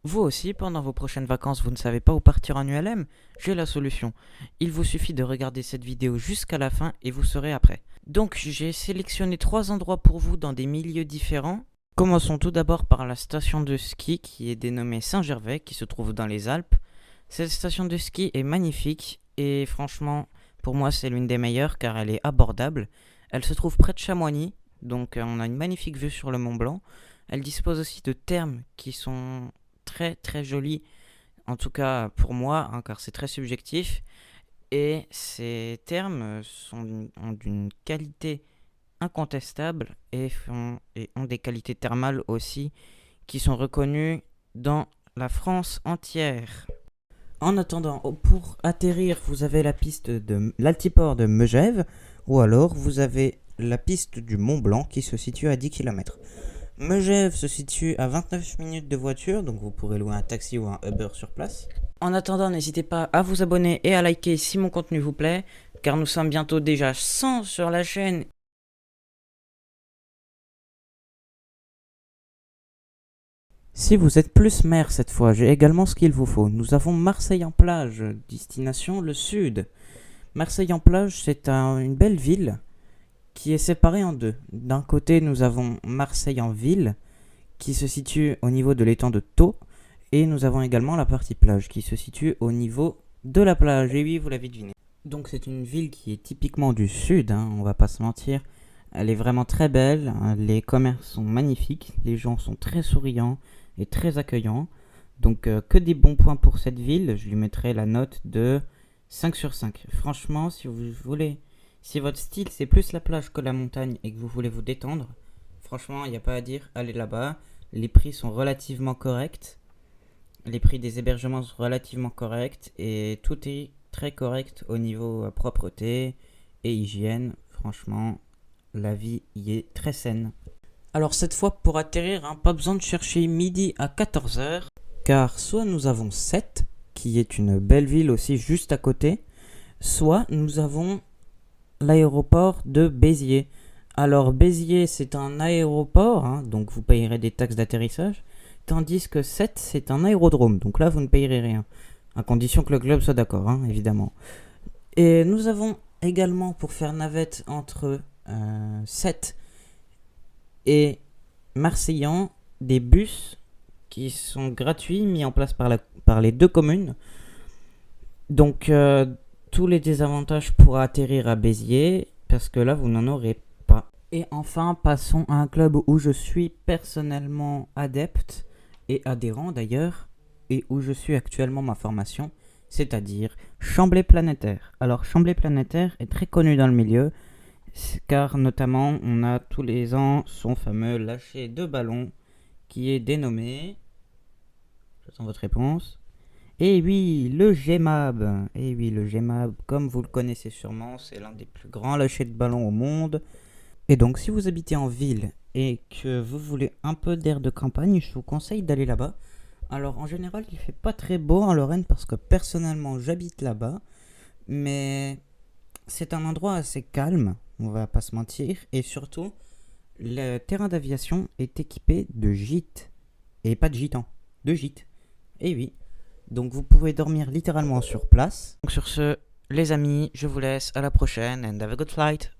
Vous aussi, pendant vos prochaines vacances, vous ne savez pas où partir en ULM? J'ai la solution. Il vous suffit de regarder cette vidéo jusqu'à la fin et vous serez après. Donc, j'ai sélectionné 3 endroits pour vous dans des milieux différents. Commençons tout d'abord par la station de ski qui est dénommée Saint-Gervais, qui se trouve dans les Alpes. Cette station de ski est magnifique et franchement, pour moi, c'est l'une des meilleures car elle est abordable. Elle se trouve près de Chamoigny, donc on a une magnifique vue sur le Mont Blanc. Elle dispose aussi de thermes qui sont très très jolis, en tout cas pour moi, hein, car c'est très subjectif. Et ces thermes ont d'une qualité incontestable et ont des qualités thermales aussi qui sont reconnues dans la France entière. En attendant, pour atterrir, vous avez la piste de l'altiport de Megève, ou alors vous avez la piste du Mont Blanc qui se situe à 10 km. Megève se situe à 29 minutes de voiture, donc vous pourrez louer un taxi ou un Uber sur place. En attendant, n'hésitez pas à vous abonner et à liker si mon contenu vous plaît, car nous sommes bientôt déjà 100 sur la chaîne. Si vous êtes plus mer cette fois, j'ai également ce qu'il vous faut. Nous avons Marseille en plage, destination le sud. Marseille en plage, c'est une belle ville qui est séparée en deux. D'un côté, nous avons Marseille en ville, qui se situe au niveau de l'étang de Thau, et nous avons également la partie plage, qui se situe au niveau de la plage. Et oui, vous l'avez deviné. Donc c'est une ville qui est typiquement du sud, hein, on va pas se mentir. Elle est vraiment très belle, les commerces sont magnifiques, les gens sont très souriants et très accueillants. Donc que des bons points pour cette ville, je lui mettrai la note de 5 sur 5. Franchement, si votre style c'est plus la plage que la montagne et que vous voulez vous détendre, franchement, il n'y a pas à dire, allez là-bas. Les prix sont relativement corrects, les prix des hébergements sont relativement corrects et tout est très correct au niveau propreté et hygiène. Franchement, la vie y est très saine. Alors cette fois pour atterrir, hein, pas besoin de chercher midi à 14h, car soit nous avons Sète, qui est une belle ville aussi juste à côté, soit nous avons l'aéroport de Béziers. Alors Béziers c'est un aéroport, hein, donc vous payerez des taxes d'atterrissage, tandis que Sète c'est un aérodrome, donc là vous ne payerez rien, à condition que le club soit d'accord, hein, évidemment. Et nous avons également pour faire navette entre Sète et Marseillan des bus qui sont gratuits, mis en place par les deux communes. Donc tous les désavantages pour atterrir à Béziers, parce que là vous n'en aurez pas. Et enfin, passons à un club où je suis personnellement adepte et adhérent d'ailleurs, et où je suis actuellement ma formation, c'est-à-dire Chamblay Planétaire. Alors Chamblay Planétaire est très connu dans le milieu, car notamment on a tous les ans son fameux lâcher de ballon qui est dénommé... J'attends votre réponse. Et oui, le GMAB. Et oui, le GMAB, comme vous le connaissez sûrement, c'est l'un des plus grands lâchers de ballon au monde. Et donc, si vous habitez en ville et que vous voulez un peu d'air de campagne, je vous conseille d'aller là-bas. Alors, en général, il fait pas très beau en Lorraine parce que personnellement, j'habite là-bas. Mais c'est un endroit assez calme, on va pas se mentir. Et surtout, le terrain d'aviation est équipé de gîtes. Et pas de gitans, de gîtes. Et oui. Donc vous pouvez dormir littéralement sur place. Donc sur ce, les amis, je vous laisse, à la prochaine and have a good flight.